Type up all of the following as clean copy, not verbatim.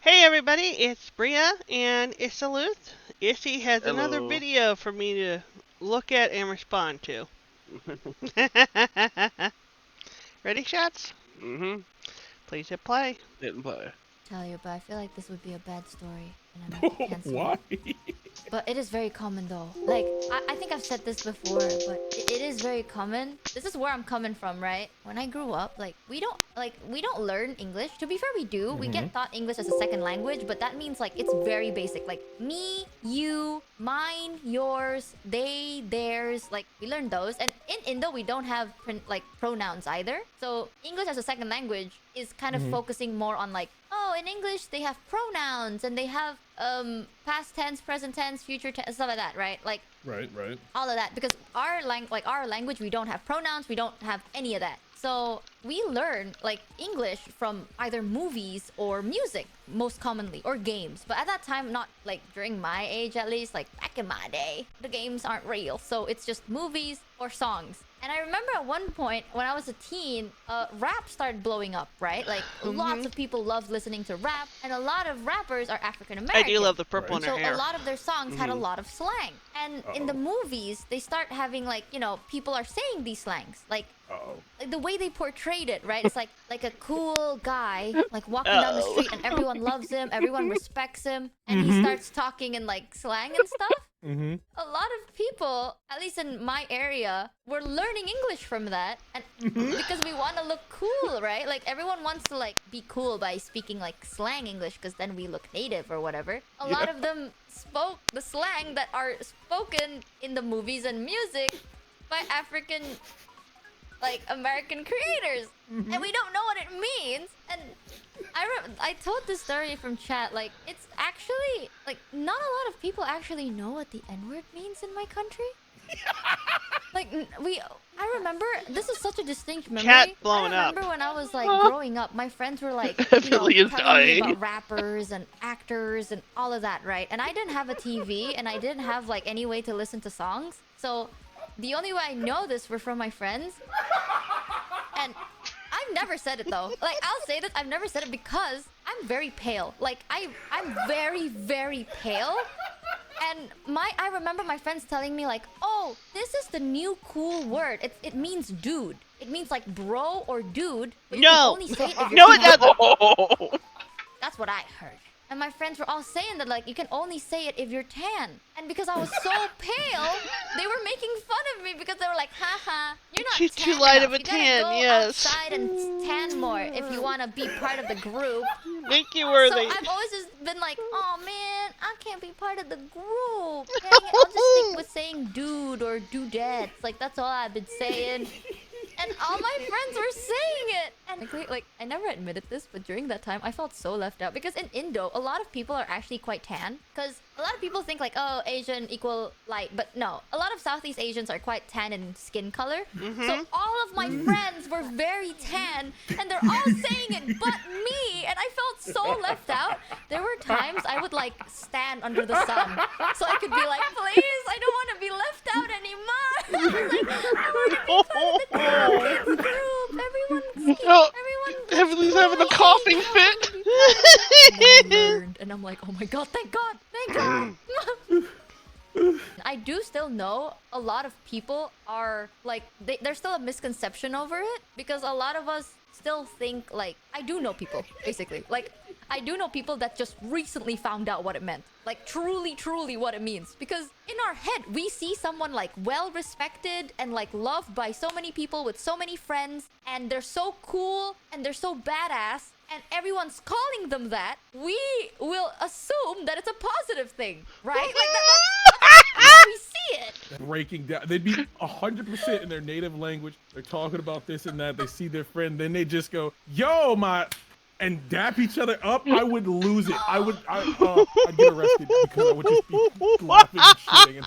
Hey everybody, it's Bria and Issoluth. Issy has another Hello. video for me to look at and respond to. Ready, shots? Mm-hmm. Please hit play. Didn't play. Tell you, but I feel like this would be a bad story, and I might get canceled. Why? But it is very common though. Like, I think I've said this before, but it is very common. This is where I'm coming from, right? When I grew up, we don't learn English. To be fair, we do. We get taught English as a second language, but that means like it's very basic. Like me, you, mine, yours, they, theirs. Like we learn those. And in Indo, we don't have pronouns either. So English as a second language is kind of focusing more on like, oh, in English they have pronouns and they have past tense, present tense, future tense, stuff like that, right? Like Right. all of that, because our language, we don't have pronouns, we don't have any of that. So we learn like English from either movies or music, most commonly, or games. But at that time, not like during my age at least, like back in my day, the games aren't real. So it's just movies or songs. And I remember at one point when I was a teen, rap started blowing up, right? Like lots of people loved listening to rap, and a lot of rappers are African I American. do love the purple Right. in her So hair. a lot of their songs had a lot of slang. And in the movies, they start having like, people are saying these slangs. Like the way they portrayed it, right? It's like a cool guy like walking down the street and everyone loves him, everyone respects him, and he starts talking in like slang and stuff. A lot of people, at least in my area, were learning English from that, and because we want to look cool, right? Like everyone wants to like be cool by speaking like slang English, because then we look native or whatever. A lot of them spoke the slang that are spoken in the movies and music by African American creators, and we don't know what it means. And I told this story from chat. Like it's actually like not a lot of people actually know what the N-word means in my country. I remember, this is such a distinct memory. Cat blowing I up. remember when I was like growing up, my friends were like, Billy is telling me dying. about rappers and actors and all of that, right? And I didn't have a TV, and I didn't have like any way to listen to songs. So the only way I know this were from my friends. And I've never said it though. Like I'll say this, I've never said it because I'm very pale. Like I'm very, very pale. And I remember my friends telling me like, oh, this is the new cool word. It means dude. It means like bro or dude. But you can No. only say it if No, you're it doesn't. Oh. That's what I heard. And my friends were all saying that like you can only say it if you're tan. And because I was so pale, they were making fun of me because they were like, haha, you're not She's tan too light enough. of a You gotta tan, go yes. outside and tan more if you want to be part of the group. Make you So worthy. I've always just been like, oh man, I can't be part of the group. Dang it, I'll just stick with saying dude or dudettes. Like that's all I've been saying. And all my friends were saying it. And like, I never admitted this, but during that time, I felt so left out. Because in Indo, a lot of people are actually quite tan. Because a lot of people think like, oh, Asian equal light. But no, a lot of Southeast Asians are quite tan in skin color. So all of my friends were very tan. And they're all saying it but me. And I felt so left out. There were times I would like stand under the sun. So I could be like, please, I don't want to be left out anymore. Like, I want to be part of the kids group. Oh, Everyone. Everybody's having a coughing fit. And then I learned, and I'm like, oh my god, thank God. I do still know a lot of people are like, there's still a misconception over it, because a lot of us still think like, I do know people, basically. Like, I do know people that just recently found out what it meant. Like, truly what it means. Because in our head, we see someone like well-respected and like loved by so many people with so many friends, and they're so cool and they're so badass, and everyone's calling them that, we will assume that it's a positive thing, right? Like that's how we see it. Breaking down. They'd be 100% in their native language. They're talking about this and that. They see their friend. Then they just go, yo, and dap each other up. I would lose it. I'd get arrested because I would just be laughing and shitting and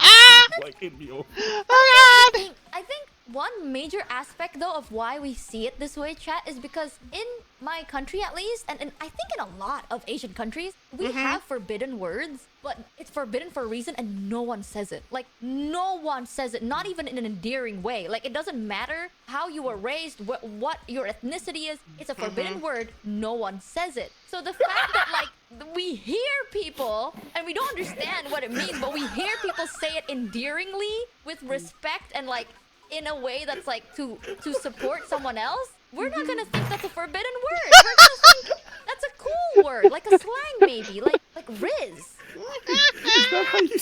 like it'd be over. Oh I think one major aspect though of why we see it this way, chat, is because in my country at least, and I think in a lot of Asian countries, we have forbidden words, but it's forbidden for a reason and no one says it. Like, no one says it, not even in an endearing way. Like, it doesn't matter how you were raised, what your ethnicity is, it's a forbidden word, no one says it. So the fact that like we hear people and we don't understand what it means, but we hear people say it endearingly with respect and like in a way that's like to support someone else. We're not gonna think that's a forbidden word. We're gonna think that's a cool word, like a slang maybe, like Riz. Is that how you?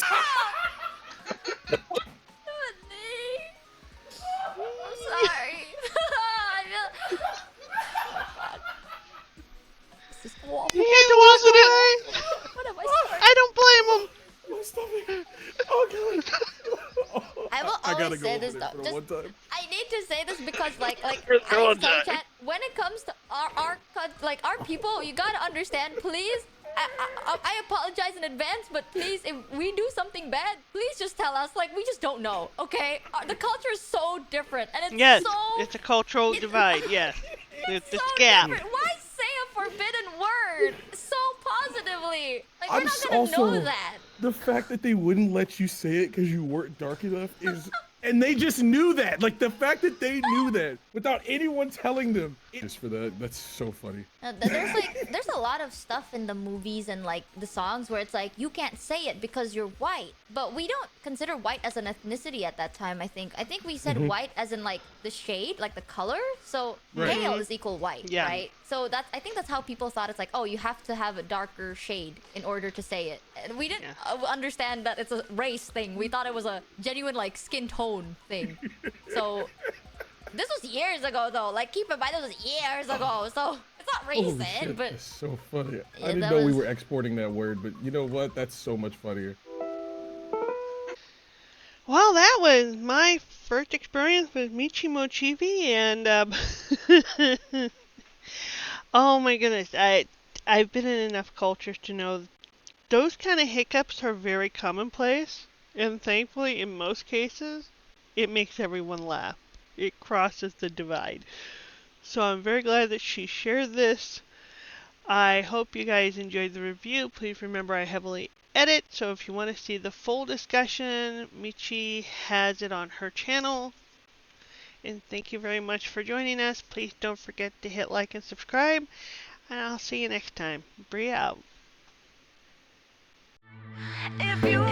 I'm sorry. I feel... Oh God. This is awful. He had to listen it. What am I saying? I don't blame him. My stomach. Oh God. I will I gotta always go say over this there though. for the Just, one time. I need to say this because like We're throwing Alex that. chat, when it comes to our people, you gotta understand, please. I apologize in advance, but please, if we do something bad, please just tell us. Like, we just don't know, okay? The culture is so different, and it's Yes, so... it's a cultural divide. Yes, It's this so gap. different. Why say a forbidden word so positively? Like, we're I'm not gonna also know that. the fact that they wouldn't let you say it because you weren't dark enough is, and they just knew that. Like the fact that they knew that without anyone telling them. Just for that, that's so funny. There's a lot of stuff in the movies and like the songs where it's like you can't say it because you're white, but we don't consider white as an ethnicity at that time. I think we said white as in like the shade, like the color. So Right. pale is equal white, Yeah. right? So I think that's how people thought. It's like, oh, you have to have a darker shade in order to say it. And we didn't understand that it's a race thing. We thought it was a genuine like skin tone thing. So this was years ago though. Like keep in mind this was years ago. So it's not Holy recent, shit, but that's so funny. Yeah, I didn't that know we was- were exporting that word, but you know what? That's so much funnier. Well, that was my first experience with Michi Mochievee, and oh my goodness, I've been in enough cultures to know those kind of hiccups are very commonplace, and thankfully, in most cases, it makes everyone laugh. It crosses the divide. So I'm very glad that she shared this. I hope you guys enjoyed the review. Please remember I heavily edit, so if you want to see the full discussion, Michi has it on her channel. And thank you very much for joining us. Please don't forget to hit like and subscribe, and I'll see you next time. Bree out. if you